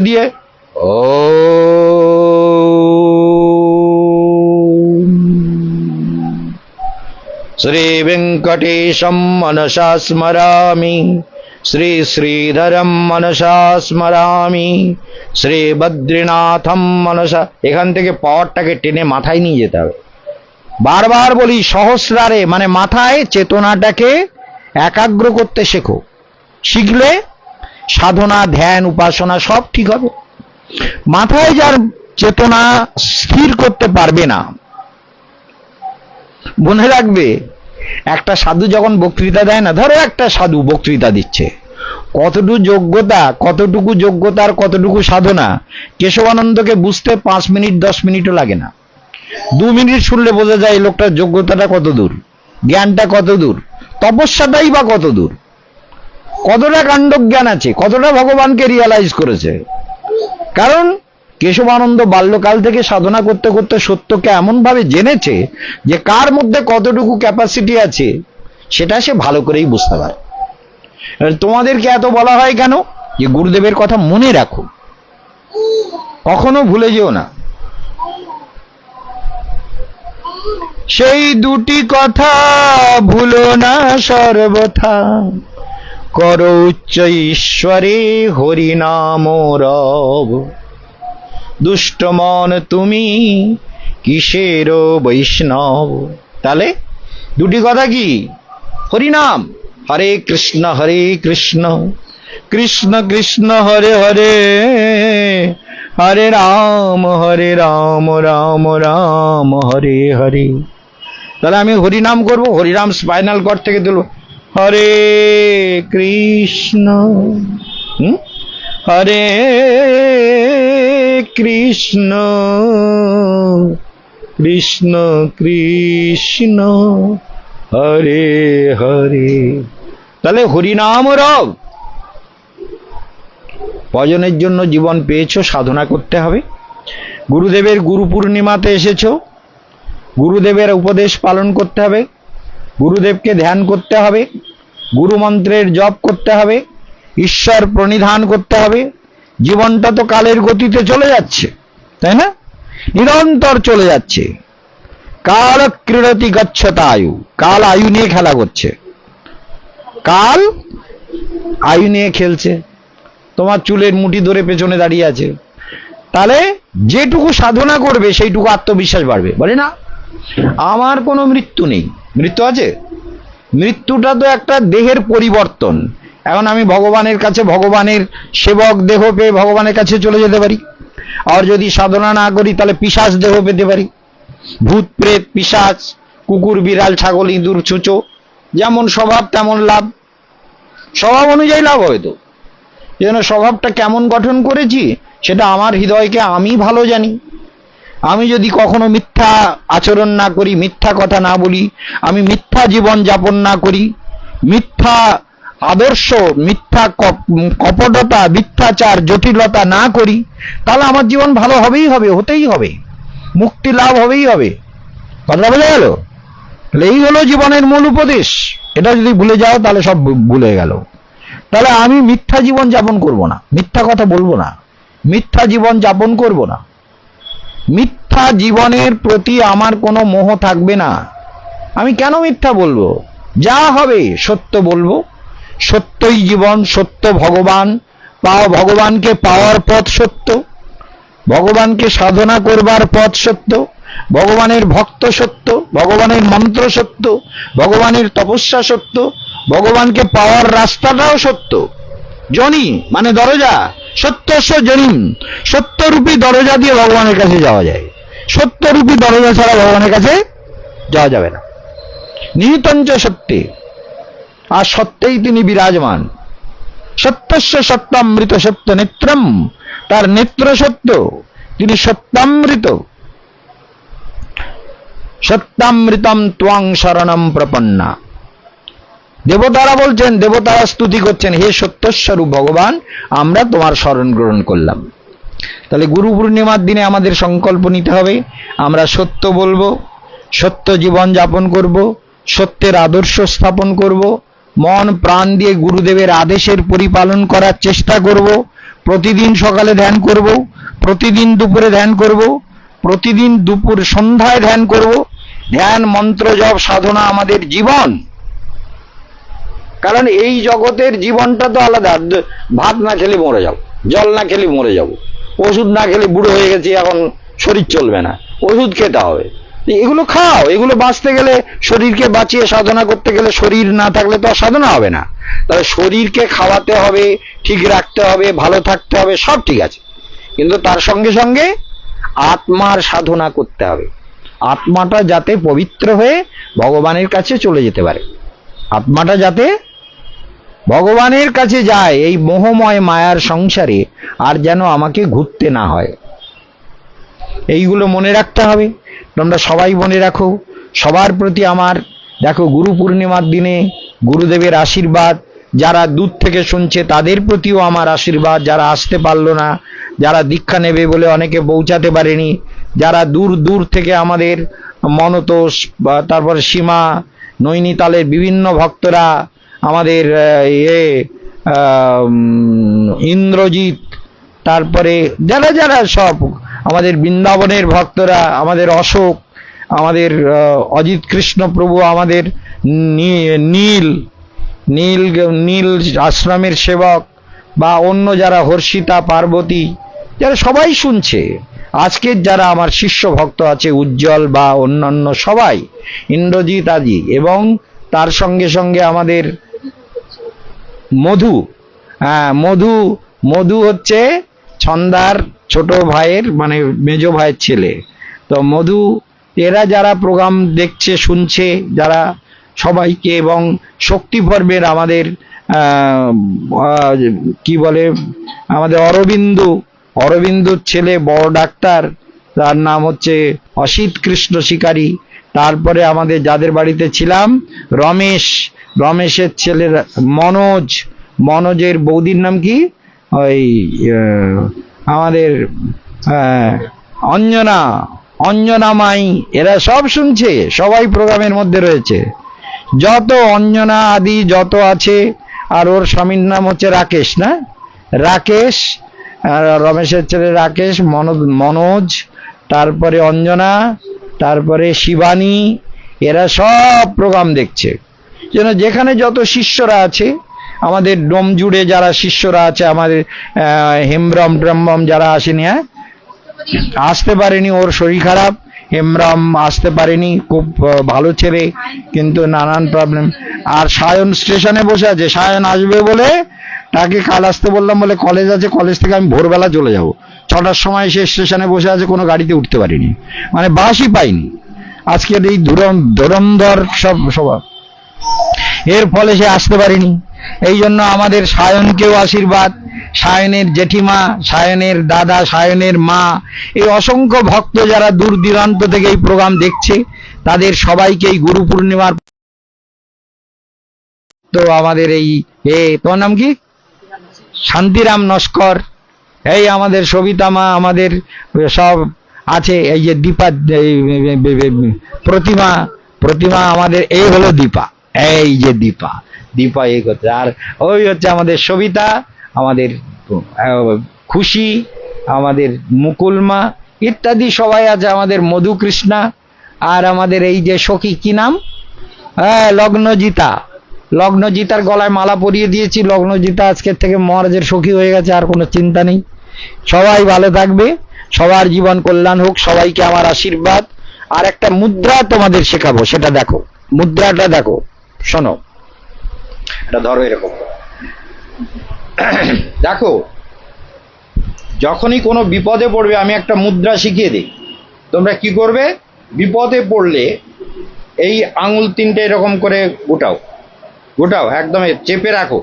দিয়ে ও শ্রী ভেঙ্কটেশম মনসা স্মরামি, শ্রী শ্রীধরম মনসা স্মরামি, শ্রী বদ্রীনাথম মনসা। এখান থেকে পাওয়ারটাকে টেনে মাথায় নিয়ে যেতে হবে। বারবার বলি সহস্রারে, মানে মাথায় চেতনাটাকে একাগ্র করতে শেখো। শিখলে সাধনা, ধ্যান, উপাসনা সব ঠিক হবে। মাথায় যার চেতনা স্থির করতে পারবে না, মনে রাখবে একটা সাধু যখন বক্তৃতা দেয় না, ধরো একটা সাধু বক্তৃতা দিচ্ছে, কতটুকু যোগ্যতা, কতটুকু যোগ্যতার কতটুকু সাধনা কেশবানন্দকে বুঝতে 5 মিনিট 10 মিনিটও লাগে না। 2 মিনিট শুনলে বোঝা যায় এই লোকটার যোগ্যতাটা কত দূর, জ্ঞানটা কত দূর, তপস্যাটাই বা কত দূর, কতটা কাণ্ডজ্ঞান আছে, কতটা ভগবানকে রিয়ালাইজ করেছে। কারণ কেশবানন্দ বাল্যকাল থেকে সাধনা করতে করতে সত্যকে এমন ভাবে জেনেছে যে কার মধ্যে কতটুকু ক্যাপাসিটি আছে সেটা সে ভালো করেই বুঝতে পারে। তোমাদেরকে এত বলা হয় কেন? যে গুরুদেবের কথা মনে রাখো, কখনো ভুলে যেও না। সেই দুটি কথা ভুলো না সর্বথা, করো উচ্চ ঈশ্বরে হরি নাম রব। দুষ্ট মন তুমি কিসের বৈষ্ণব। তাহলে দুটি কথা কি? হরিনাম, হরে কৃষ্ণ কৃষ্ণ কৃষ্ণ হরে হরে, হরে রাম রাম রাম হরে হরে। তাহলে আমি হরিনাম করব, হরিনাম স্পাইনাল কর্ড থেকে তুলব, হরে কৃষ্ণ হরে কৃষ্ণ কৃষ্ণ কৃষ্ণ হরে হরে। তাহলে হরিনাম রব। ভজনের জন্য জীবন পেয়েছো, সাধনা করতে হবে। গুরুদেবের গুরু পূর্ণিমাতে এসেছো, গুরুদেবের উপদেশ পালন করতে হবে, গুরুদেবকে ধ্যান করতে হবে, গুরু মন্ত্রের জপ করতে হবে, ঈশ্বর প্রণিধান করতে হবে। জীবনটা তো কালের গতিতে চলে যাচ্ছে, তাই না? নিরন্তর চলে যাচ্ছে। কাল ক্রীড়তি গচ্ছতা আয়ু, কাল আয়ু নিয়ে খেলা করছে, কাল আয়ু নিয়ে খেলছে। তোমার চুলের মুঠি ধরে পেছনে দাঁড়িয়ে আছে। তাহলে যেটুকু সাধনা করবে সেইটুকু আত্মবিশ্বাস বাড়বে। বলে না আমার কোনো মৃত্যু নেই। মৃত্যু আছে? মৃত্যুটা তো একটা দেহের পরিবর্তন। এখন আমি ভগবানের কাছে, ভগবানের সেবক দেহ পেয়ে ভগবানের কাছে চলে যেতে পারি। আর যদি সাধনা না করি তাহলে পিশাচ দেহ পেতে পারি। ভূত প্রেত পিশাচ, কুকুর বিড়াল ছাগল ইঁদুর ছুঁচো, যেমন স্বভাব তেমন লাভ। স্বভাব অনুযায়ী লাভ হয়তো, যেন স্বভাবটা কেমন গঠন করেছি সেটা আমার হৃদয়কে আমি ভালো জানি। আমি যদি কখনো মিথ্যা আচরণ না করি, মিথ্যা কথা না বলি, আমি মিথ্যা জীবন যাপন না করি, মিথ্যা আদর্শ, মিথ্যা কপটতা, মিথ্যাচার, জটিলতা না করি, তাহলে আমার জীবন ভালো হবেই হবে, হতেই হবে, মুক্তি লাভ হবেই হবে। কথা বোঝা গেল? এই হলো জীবনের মূল উপদেশ। এটা যদি ভুলে যাও তাহলে সব ভুলে গেল। তাহলে আমি মিথ্যা জীবন যাপন করব না, মিথ্যা কথা বলবো না, মিথ্যা জীবন যাপন করব না, মিথ্যা জীবনের প্রতি আমার কোনো মোহ থাকবে না। আমি কেন মিথ্যা বলবো? যা হবে সত্য বলবো। সত্যই জীবন, সত্য ভগবান। ভগবানকে পাওয়ার পথ সত্য, ভগবানকে সাধনা করবার পথ সত্য, ভগবানের ভক্ত সত্য, ভগবানের মন্ত্র সত্য, ভগবানের তপস্যা সত্য, ভগবানকে পাওয়ার রাস্তাটাও সত্য। জনি মানে দরজা, সত্যস্য জনিম, সত্যরূপী দরজা দিয়ে ভগবানের কাছে যাওয়া যায়। সত্যরূপী দরজা ছাড়া ভগবানের কাছে যাওয়া যাবে না। নিহিতঞ্চ সত্যে, আর সত্যেই তিনি বিরাজমান। সত্যস্য সত্যামৃত সত্য নেত্রম, তার নেত্র সত্য, তিনি সত্যামৃত। সত্যামৃতম ত্বং শরণম প্রপন্না। দেবতারা বলছেন, দেবতারা স্তুতি করছেন, হে সত্যস্বরূপ ভগবান, আমরা তোমার শরণ গ্রহণ করলাম। তাহলে গুরু পূর্ণিমার দিনে আমাদের সংকল্প নিতে হবে, আমরা সত্য বলবো, সত্য জীবন যাপন করব, সত্যের আদর্শ স্থাপন করব, মন প্রাণ দিয়ে গুরুদেবের আদেশের পরিপালন করার চেষ্টা করব, প্রতিদিন সকালে ধ্যান করব, প্রতিদিন দুপুরে ধ্যান করব, প্রতিদিন দুপুর সন্ধ্যায় ধ্যান করব। ধ্যান, মন্ত্র, জপ, সাধনা আমাদের জীবন। কারণ এই জগতের জীবনটা তো আলাদা। ভাত না খেলে মরে যাব, জল না খেলে মরে যাব, ওষুধ না খেলে বুড়ো হয়ে গেছি এখন শরীর চলবে না, ওষুধ খেতে হবে। এগুলো খাও, এগুলো বাঁচতে গেলে, শরীরকে বাঁচিয়ে সাধনা করতে গেলে, শরীর না থাকলে তো আর সাধনা হবে না। তবে শরীরকে খাওয়াতে হবে, ঠিক রাখতে হবে, ভালো থাকতে হবে, সব ঠিক আছে, কিন্তু তার সঙ্গে সঙ্গে আত্মার সাধনা করতে হবে। আত্মাটা যাতে পবিত্র হয়ে ভগবানের কাছে চলে যেতে পারে, আত্মাটা যাতে ভগবানের কাছে যায়, এই মোহময় মায়ার সংসারে আর যেন আমাকে ঘুরতে না হয়। এইগুলো মনে রাখতে হবে। তোমরা সবাই মনে রাখো। সবার প্রতি আমার, দেখো, গুরু পূর্ণিমার দিনে গুরুদেবের আশীর্বাদ, যারা দূর থেকে শুনছে তাদের প্রতিও আমার আশীর্বাদ, যারা আসতে পারলো না, যারা দীক্ষা নেবে বলে অনেকে পৌঁছাতে পারেনি, যারা দূর দূর থেকে আমাদের মনতোষ, তারপরে সীমা, নৈনিতালের বিভিন্ন ভক্তরা, আমাদের ইন্দ্রজিৎ, তারপরে যারা যারা সব আমাদের বৃন্দাবনের ভক্তরা, আমাদের অশোক, আমাদের অজিত কৃষ্ণ প্রভু, আমাদের নীল নীল নীল আশ্রমের সেবক, বা অন্য যারা হর্ষিতা, পার্বতী, যারা সবাই শুনছে, আজকের যারা আমার শিষ্য ভক্ত আছে, উজ্জ্বল বা অন্যান্য সবাই, ইন্দ্রজিৎ আদি, এবং তার সঙ্গে সঙ্গে আমাদের মধু, মধু, মধু হচ্ছে ছন্দার ছোট ভাইয়ের, মানে মেজ ভাইয়ের ছেলে। তো মধু, এরা যারা প্রোগ্রাম দেখছে, শুনছে, যারা সবাইকে, এবং শক্তি পর্বের আমাদের কি বলে, আমাদের অরবিন্দুর ছেলে বড় ডাক্তার, তার নাম হচ্ছে অসিত কৃষ্ণ শিকারী। তারপরে আমাদের যাদের বাড়িতে ছিলাম, রমেশের ছেলে মনোজের বৌদির নাম কি, ওই আমাদের অঞ্জনা মাই, এরা সব শুনছে, সবাই প্রোগ্রামের মধ্যে রয়েছে। যত অঞ্জনা আদি যত আছে, আর ওর স্বামীর নাম হচ্ছে রাকেশ, না রাকেশ, রমেশের ছেলে রাকেশ, মনোজ, তারপরে অঞ্জনা, তারপরে শিবানী, এরা সব প্রোগ্রাম দেখছে। যেন যেখানে যত শিষ্যরা আছে, আমাদের ডোম জুড়ে যারা শিষ্যরা আছে, আমাদের হেমব্রম ট্রম্বম যারা আসেনি, আসতে পারেনি, ওর শরীর খারাপ, হেমব্রম আসতে পারেনি, খুব ভালো ছেলে, কিন্তু নানান প্রবলেম। আর সায়ন স্টেশনে বসে আছে, সায়ন আসবে বলে তাকে কাল আসতে বললাম, বলে কলেজ আছে, কলেজ থেকে আমি ভোরবেলা চলে যাব, 6টার সময় সে স্টেশনে বসে আছে, কোনো গাড়িতে উঠতে পারিনি, মানে বাসই পাইনি আজকের এই ধুরন্ধর সব স্বভাব, এর ফলে সে আসতে পারেনি। এই জন্য আমাদের সায়নকেও আশীর্বাদ, সায়নের জেঠিমা, সায়নের দাদা, সায়নের মা, এই অসংখ্য ভক্ত যারা দূর দূরান্ত থেকে এই প্রোগ্রাম দেখছে, তাদের সবাইকে এই গুরু পূর্ণিমার, তো আমাদের এই তোমার নাম কি, শান্তিরাম নস্কর, এই আমাদের সবিতা মা, আমাদের সব আছে, এই যে দীপা, প্রতিমা আমাদের, এই হলো দীপা, এই যে দীপা এই করছে। আর ওই হচ্ছে আমাদের সবিতা, আমাদের খুশি, আমাদের মুকুলমা ইত্যাদি সবাই আছে, আমাদের মধুকৃষ্ণা, আর আমাদের এই যে সখী, কি নাম, লগ্নজিতার গলায় মালা পরিয়ে দিয়েছি। লগ্নজিতা আজকের থেকে মহারাজের সখী হয়ে গেছে, আর কোনো চিন্তা নেই। সবাই ভালো থাকবে, সবার জীবন কল্যাণ হোক, সবাইকে আমার আশীর্বাদ। আর একটা মুদ্রা তোমাদের শেখাবো, সেটা দেখো, মুদ্রাটা দেখো, শোনো, এটা ধরো, এরকম দেখো, যখনই কোনো বিপদে পড়বে, আমি একটা মুদ্রা শিখিয়ে দিই, তোমরা কি করবে, বিপদে পড়লে এই আঙুল তিনটে এরকম করে গোটাও, একদম চেপে রাখো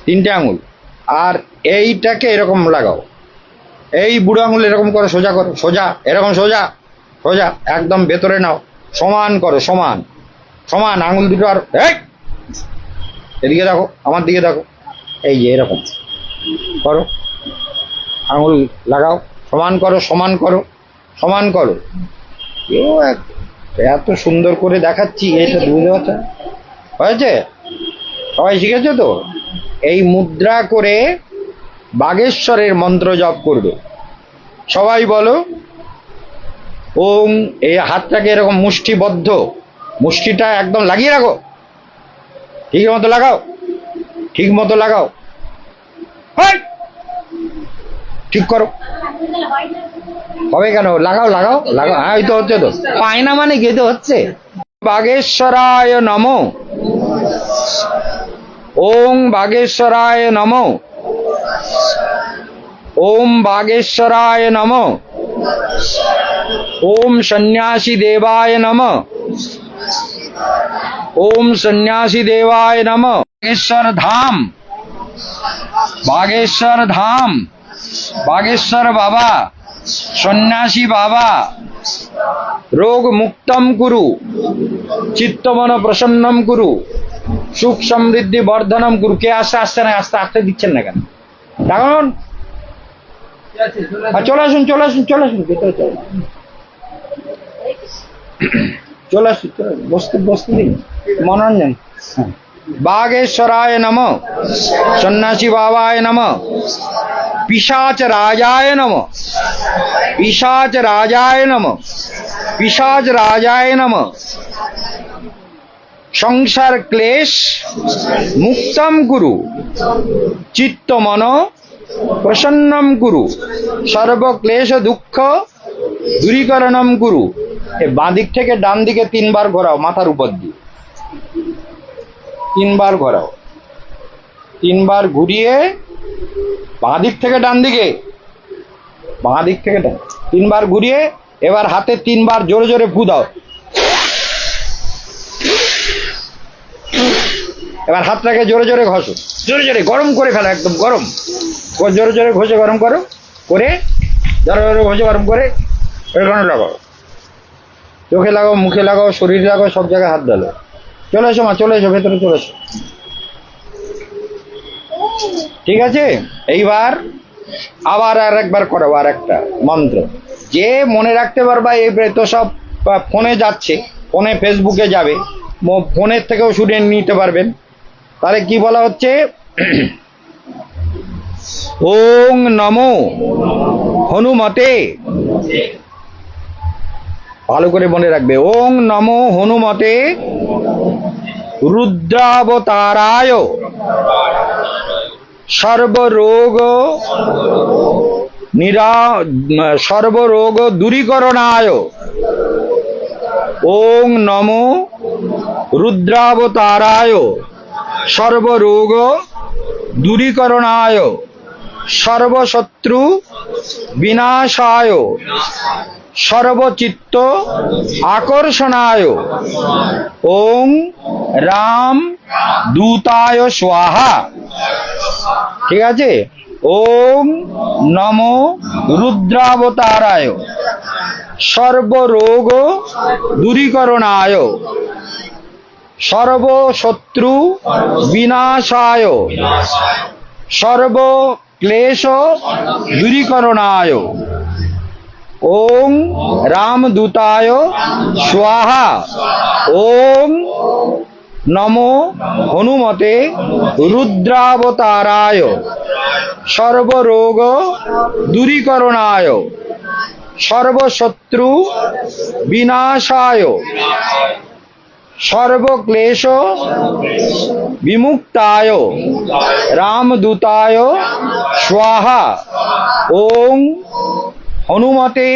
3টে আঙুল, আর এইটাকে এরকম লাগাও, এই বুড়ো আঙুল এরকম করে সোজা করো, সোজা, এরকম সোজা, একদম ভেতরে নাও, সমান করো, সমান আঙুল দুটো, আর এদিকে দেখো, আমার দিকে দেখো, এই যে এরকম করো, আঙুল লাগাও, সমান করো। কেউ এত সুন্দর করে দেখাচ্ছি, এটা বুঝতে পারছো, হয়েছে? সবাই শিখেছো তো? এই মুদ্রা করে বাগেশ্বরের মন্ত্র জপ করবে। সবাই বলো ওং। এই হাতটাকে এরকম মুষ্টিবদ্ধ, মুষ্টিটা একদম লাগিয়ে রাখো, ঠিক মতো লাগাও, ঠিক মতো লাগাও, ঠিক করো। হবে কেন? লাগাও লাগাও লাগাও। হ্যাঁ, ওই তো হচ্ছে, তো পায় না মানে গেতে হচ্ছে। বাগেশ্বরায় নমো। ওং বাগেশ্বরায় নমো। ওম বাগেশ্বরায় নমো। ওম সন্ন্যাসী দেবায় নমঃ। ওম সন্ন্যাসী দেবায় নমঃ। বাগেশ্বর ধাম, বাগেশ্বর ধাম, বাগেশ্বর বাবা, সন্ন্যাসী বাবা, রোগ মুক্তম কুরু, চিত্তমন প্রসন্নম কুরু, সুখ সমৃদ্ধি বর্ধনম কুরু। কে আসতে আসছে না? আসতে আসতে দিচ্ছেন না কেন? তখন চলে আসুন, চলে আসুন, চলে আসুন, ভেতরে চলে চলে আসুন, বসতে বসতে দিন, মনোরঞ্জন। বাগেশ্বরায় নমঃ। সন্ন্যাসী বাবায় নমঃ। পিশাচ রাজায় নমঃ। পিশাচ রাজায় নমঃ। পিশাচ রাজায় নমঃ। সংসার ক্লেশ মুক্তম কুরু, চিত্ত মন প্রসন্নম কুরু, সর্বক্লেশ দুঃখ দূরীকরণম কুরু। বাঁ দিক থেকে ডান দিকে 3 বার ঘোরাও, মাথার উপর দিয়ে 3 বার ঘোরাও। 3 বার ঘুরিয়ে বাঁ দিক থেকে ডান দিকে, বাঁ দিক থেকে ডান, 3 বার ঘুরিয়ে এবার হাতে 3 বার জোরে জোরে ফু দাও। এবার হাতটাকে জোরে জোরে ঘষো, জোরে জোরে গরম করে ফেলো, একদম গরম, জোরে জোরে ঘষে গরম করো, করে জোরে জোরে ঘষে গরম করে এখানে লাগাও, চোখে লাগাও, মুখে লাগাও, শরীরে লাগাও, সব জায়গায় হাত ডালো। চলে এসো মা, চলে এসো, ভেতরে চলে এসো। ঠিক আছে, এইবার আবার আর একবার করাবো আর একটা মন্ত্র। যে মনে রাখতে পারবা, এই তো সব ফোনে যাচ্ছে, ফোনে ফেসবুকে যাবে, ফোনের থেকেও শুনে নিতে পারবেন। তাহলে কি বলা হচ্ছে? ওং নমো হনুমতে। ভালো করে মনে রাখবে। ওং নমো হনুমতে রুদ্রাবতারায় সর্বরোগ সর্বরোগ দূরীকরণায়। ওং নমো রুদ্রাবতারায় সর্বরোগ দূরীকরণায় সর্বশত্রু বিনাশায় সর্বচিত্ত আকর্ষণায়। ওং রাম দূতায় স্বাহা। ঠিক আছে? ওং নমো রুদ্রাবতারায় সর্বরোগ দূরীকরণায় সর্বশত্রু বিনাশায় সর্বক্লেশ দূরীকরণায়। ওং রামদূতায় স্বাহা। ওং নমো হনুমতে রুদ্রাবতারায় সর্বরোগ দূরীকরণায় সর্বশত্রু বিনাশায় সর্বক্লেশ বিমুক্তায় রামদূতায় স্বাহা। ওং হনুমতে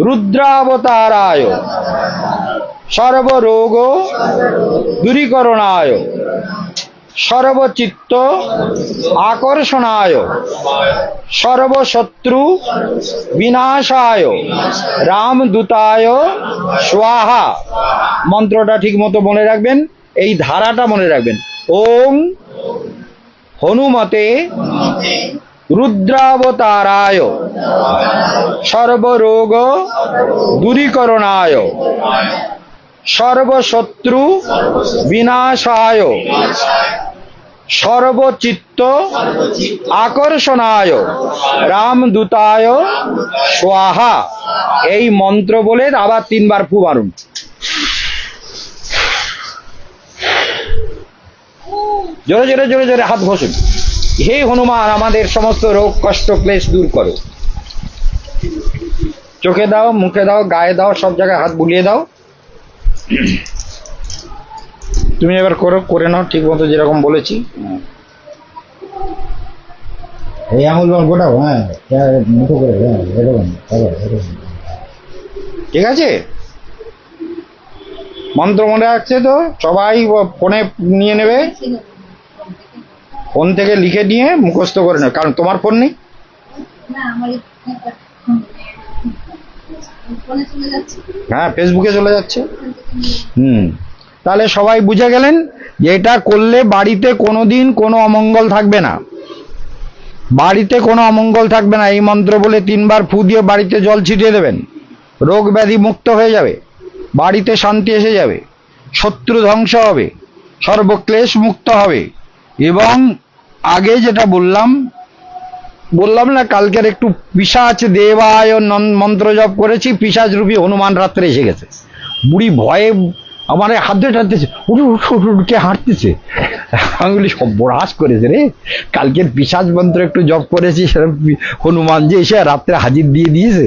রুদ্রাবতারায় সর্বরোগ দূরীকরণায় সর্বচিত্ত আকর্ষণায় সর্বশত্রু বিনাশায় রামদূতায় স্বাহা। মন্ত্রটা ঠিক মতো মনে রাখবেন, এই ধারাটা মনে রাখবেন। ওং হনুমতে রুদ্রাবতারায় সর্বরোগ দূরীকরণায় সর্বশত্রু বিনাশায় সর্বচিত্ত আকর্ষণায় রামদূতায় স্বাহা। এই মন্ত্র বলে আবার 3 বার ফু মারুন। জোরে জোরে জোরে জোরে হাত ঘষুন, হে হনুমান আমাদের সমস্ত রোগ কষ্ট ক্লেশ দূর করো। চোখে দাও, মুখে দাও, গায়ে দাও, সব জায়গায় হাত বুলিয়ে দাও। তুমি এবার করে নাও ঠিক মতো যেরকম বলেছি। এই আঙুল গোটাও, হ্যাঁ মুঠো করে, ঠিক আছে? মন্ত্র মনে রাখছে তো সবাই? ফোনে নিয়ে নেবে, ফোন থেকে লিখে নিয়ে মুখস্থ করে নেবে, কারণ তোমার ফোন নেই। হ্যাঁ, ফেসবুকে চলে যাচ্ছে। তাহলে সবাই বুঝে গেলেন যে এটা করলে বাড়িতে কোনোদিন কোনো অমঙ্গল থাকবে না, বাড়িতে কোনো অমঙ্গল থাকবে না। এই মন্ত্র বলে 3 বার ফু দিয়ে বাড়িতে জল ছিটিয়ে দেবেন, রোগ ব্যাধি মুক্ত হয়ে যাবে, বাড়িতে শান্তি এসে যাবে, শত্রু ধ্বংস হবে, সর্বক্লেশ মুক্ত হবে। এবং আগে যেটা বললাম না, কালকের একটু পিশাচ দেবায় মন্ত্র জপ করেছি, পিশাচ রূপী হনুমান রাত্রে এসে গেছে। বুড়ি ভয়ে আমার হাত ধরে টানতেছে, উঠে হাঁটতেছে। আঙুলি সর্বনাশ করেছে রে, কালকের পিশাচ মন্ত্র একটু জপ করেছি, সেরকম হনুমান যে এসে রাত্রে হাজির দিয়ে দিয়েছে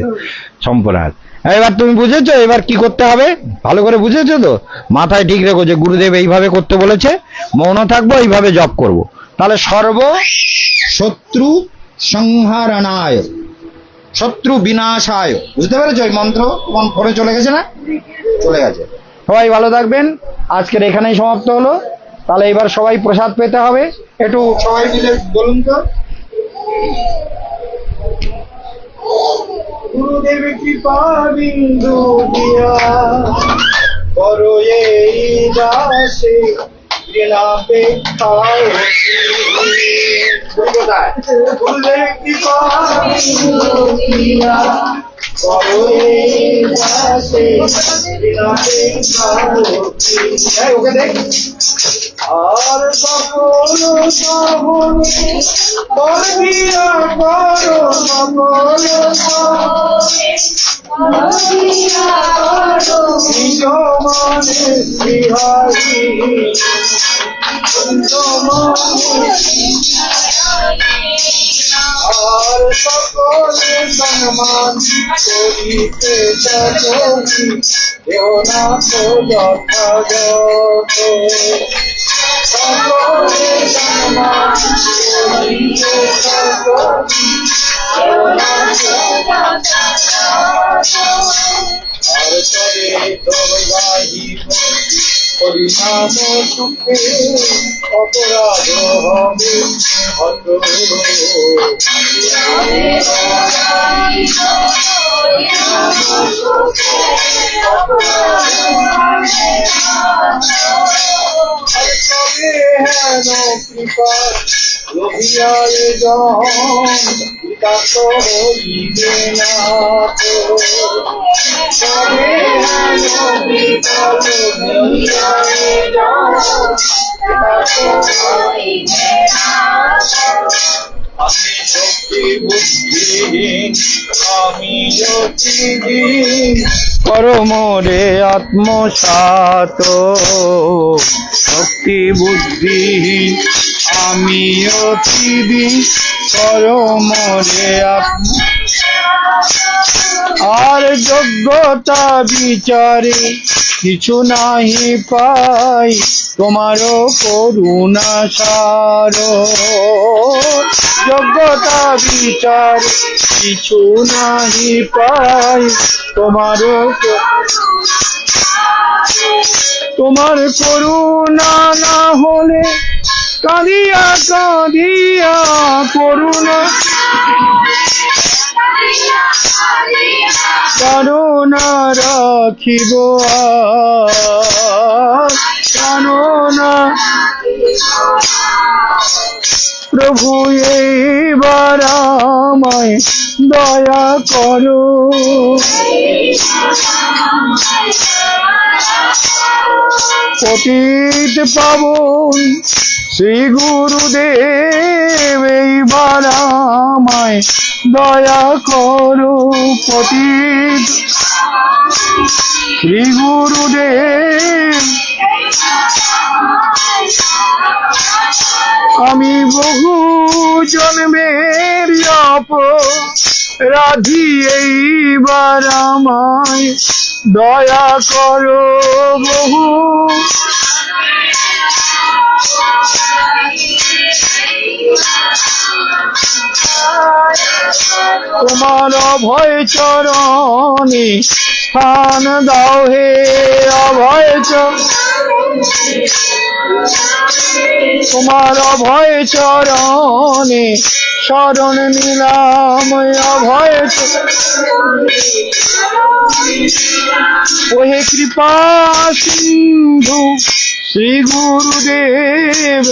সম্পরাধ। এবার তুমি বুঝেছো এবার কি করতে হবে? ভালো করে বুঝেছো তো? মাথায় ঠিক রেখো যে গুরুদেব এইভাবে করতে বলেছে, মৌন থাকবো, এইভাবে জপ করব। তাহলে সর্ব শত্রু সংহারণায়, শত্রু বিনাশায়। বুঝতে পেরেছো? এই মন্ত্র তোমার ফোনে চলে গেছে না? চলে গেছে। সবাই ভালো থাকবেন। আজকের এখানেই সমাপ্ত হলো। তাহলে এবার সবাই প্রসাদ পেতে হবে, একটু সবাই মিলে বলুন তো। গুরুদেব কৃপা বিন্দু দিয়া করো এই দাসে গুরুদেব কৃপা বিন্দু দিয়া করো এই দাসে ওকে দেখ। আর সকল সহনে করবিয়া করো, নিজ মনে বিহারী আর সকলে সম্মান করিতে চলি, দেহ না তো যথাযথ। সকলে সম্মান করিতে চলি, দেহ না তো যথাযথ। আর তবে দৈবাহিক পরিণাম সুখে অপরাধ হবে অত। হেন কৃপা লোভিয়ায় পিতা তো হইবে না তো। তবে হেন কৃপা লোভিয়ায় পিতা তো হইবে না। আমি শক্তি বুদ্ধিহীন, আমি অতিহীন, করো মোরে আত্মসাত। শক্তি বুদ্ধিহীন আমি অতিহীন, করো মোরে আর যোগ্যতা বিচারে কিছু নাহি পাই, তোমারও করুণা সার। যোগ্যতা বিচার কিছু নাহি পাই, তোমার করুণা না হলে কাঁদিয়া কাঁদিয়া করুণা কারণা রাখিব কারণা। প্রভু এইবার আমায় দয়া করো, পতিত পাবন শ্রী গুরুদেব এইবার আমায় দয়া করো। পতিত শ্রী গুরুদেব আমি বহু জন্মের অপরাধী, এইবার আমায় দয়া করো বহু। তোমার অভয় চরণে স্থান দাও হে অভয় তোমার অভয় চরণে শরণ নিলাম অভয় ওহে কৃপা সিন্ধু শ্রী গুরুদেব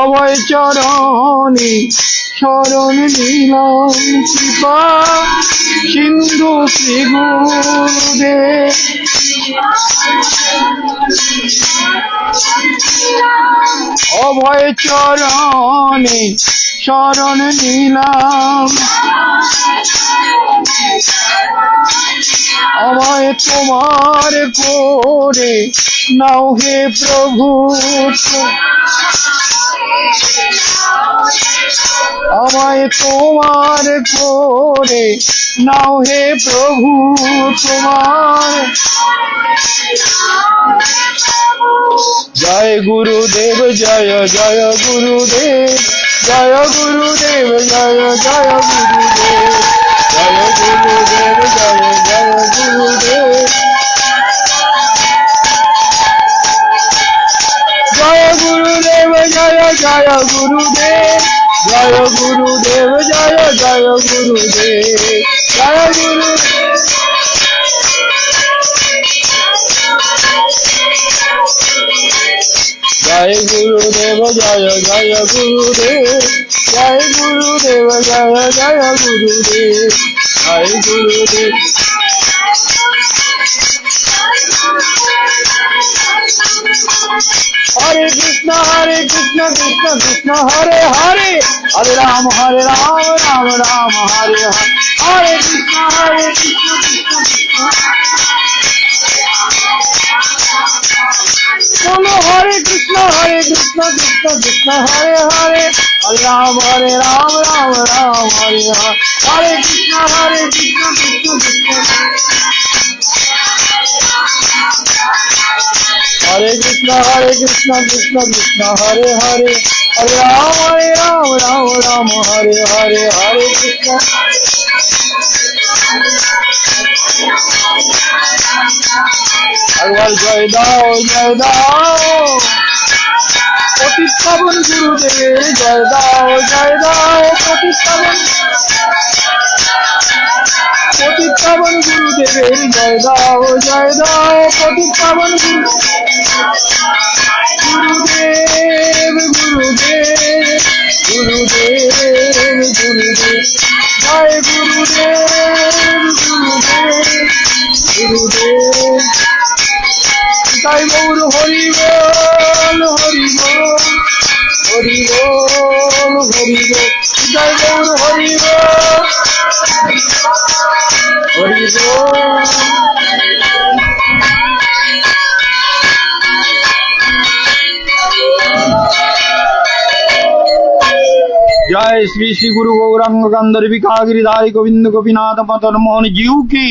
অভয় চরণে শরণ নিলাম কৃপা সিন্ধু শ্রী গুরুদেব। অভয় চরণে শরণ নিলাম, আমায় তোমার করে নাও হে প্রভু, আমায় তোমার করে নাও হে প্রভু তোমার। জয় গুরুদেব জয় জয় গুরুদেব, জয় গুরুদেব জয় জয় গুরুদেব, জয় গুরুদেব জয় জয় গুরুদেব, জয় গুরুদেব জয় জয় গুরুদেব, জয় গুরুদেব জয় জয় গুরুদেব, জয় গুরু। জয় গুরুদেব জয় জয় গুরুদেব, জয় গুরুদেব জয় জয় গুরুদেব, জয় গুরুদেব। হরে কৃষ্ণ কৃষ্ণ কৃষ্ণ হরে হরে, হরে রাম রাম রাম হরে হরে, হরে কৃষ্ণ কৃষ্ণ কৃষ্ণ বলো হরে কৃষ্ণ কৃষ্ণ কৃষ্ণ হরে হরে, হরে রাম রাম রাম হরে হরে, হরে কৃষ্ণ কৃষ্ণ কৃষ্ণ হরে কৃষ্ণ কৃষ্ণ কৃষ্ণ হরে হরে, হরে রাম রাম হরে হরে, হরে কৃষ্ণ। একবার জয় দাও পতিত পাবন গুরুদেবের, জয় দাও পতিত পাবন গুরুদেবের, জয় দাও পতিত পাবন গুরুদেব গুরুদেব গুরুদেব গুরুদেব, জয় গুরুদেব গুরুদেব গুরুদেব। তাই গৌর হরি বল হরি বল হরি বল হরি বল, জয় গৌর হরি বল হরি বল। জয় শ্রী শ্রী গুরু গৌরাঙ্গ গান্ধর্বী বিকাগিরিধারী গোবিন্দ গোপীনাথ মদন মোহন জিউ কি।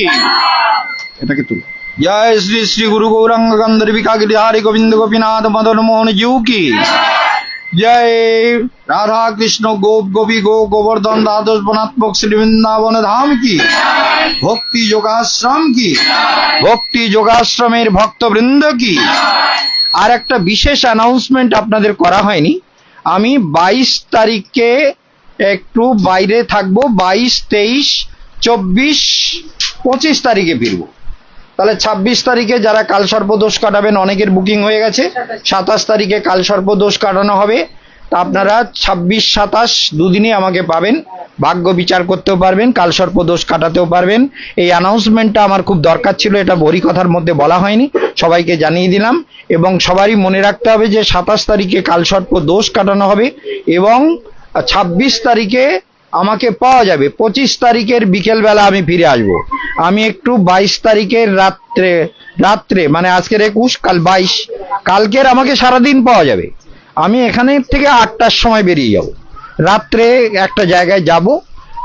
এটাকে তুল। জয় শ্রী শ্রী গুরু গৌরাঙ্গ গান্ধর্বী বিকাগিরিধারী গোবিন্দ গোপীনাথ মদন মোহন জিউ কি। জয় রাধা কৃষ্ণ গোপ গোপী গো গোবর্ধন দ্বাদশ বনাত্মক শ্রী বৃন্দাবন ধাম কি। ভক্তি যোগাশ্রম কি, ভক্তি যোগাশ্রমের ভক্তবৃন্দ কি। আর একটা বিশেষ অ্যানাউন্সমেন্ট আপনাদের করা হয়নি, আমি 22 তারিখে একটু বাইরে থাকবো, 22, 23, 24, 25 তারিখে ফিরবো। তাহলে 26 তারিখে যারা কালসর্পদোষ কাটাবেন, অনেকের বুকিং হয়ে গেছে, 27 তারিখে কালসর্পদোষ কাটানো হবে। তা আপনারা 26, 27 দুদিনই আমাকে পাবেন, ভাগ্য বিচার করতেও পারবেন, কালসর্পদোষ কাটাতেও পারবেন। এই অ্যানাউন্সমেন্টটা আমার খুব দরকার ছিল, এটা ভরি কথার মধ্যে বলা হয়নি, সবাইকে জানিয়ে দিলাম। এবং সবারই মনে রাখতে হবে যে 27 তারিখে কালসর্পদোষ কাটানো হবে এবং 26 তারিখে আমাকে পাওয়া যাবে। 25 তারিখের বিকেলবেলা আমি ফিরে আসব। আমি একটু 22 তারিখের রাত্রে মানে আজকের 21, কাল 22, কালকের আমাকে সারাদিন পাওয়া যাবে। আমি এখানে থেকে 8টার সময় বেরিয়ে যাব, রাত্রে একটা জায়গায় যাব,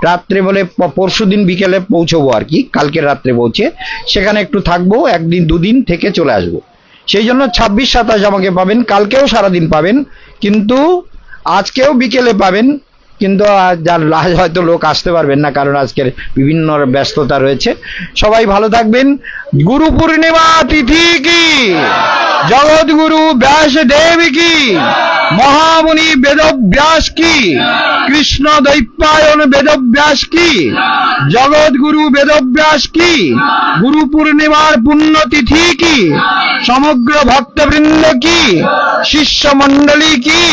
রাত্রে বলে পরশুদিন বিকেলে পৌঁছবো আর কি, কালকে রাত্রে পৌঁছে সেখানে একটু থাকবো, একদিন দুদিন থেকে চলে আসবো। সেই জন্য 26-27 আমাকে পাবেন, কালকেও সারাদিন পাবেন, কিন্তু আজকেও বিকেলে পাবেন, কিন্তু আজ হয়তো লোক আসতে পারবেন না, কারণ আজকের বিভিন্ন ব্যস্ততা রয়েছে। সবাই ভালো থাকবেন। গুরু পূর্ণিমা তিথি কি, জগৎগুরু ব্যাসদেব কি, মহামুনি বেদব্যাস কি, কৃষ্ণ দ্বৈপায়ন বেদব্যাস কি, জগৎগুরু বেদব্যাস কি, গুরু পূর্ণিমার পুণ্যতিথি কি, সমগ্র ভক্তবৃন্দ কি, শিষ্য মণ্ডলী কি,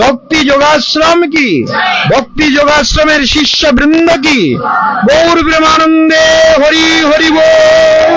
ভক্তি যোগাশ্রম কি, ভক্তি যোগাশ্রমের শিষ্য বৃন্দ কি, গৌর প্রেমানন্দে হরি হরি বল।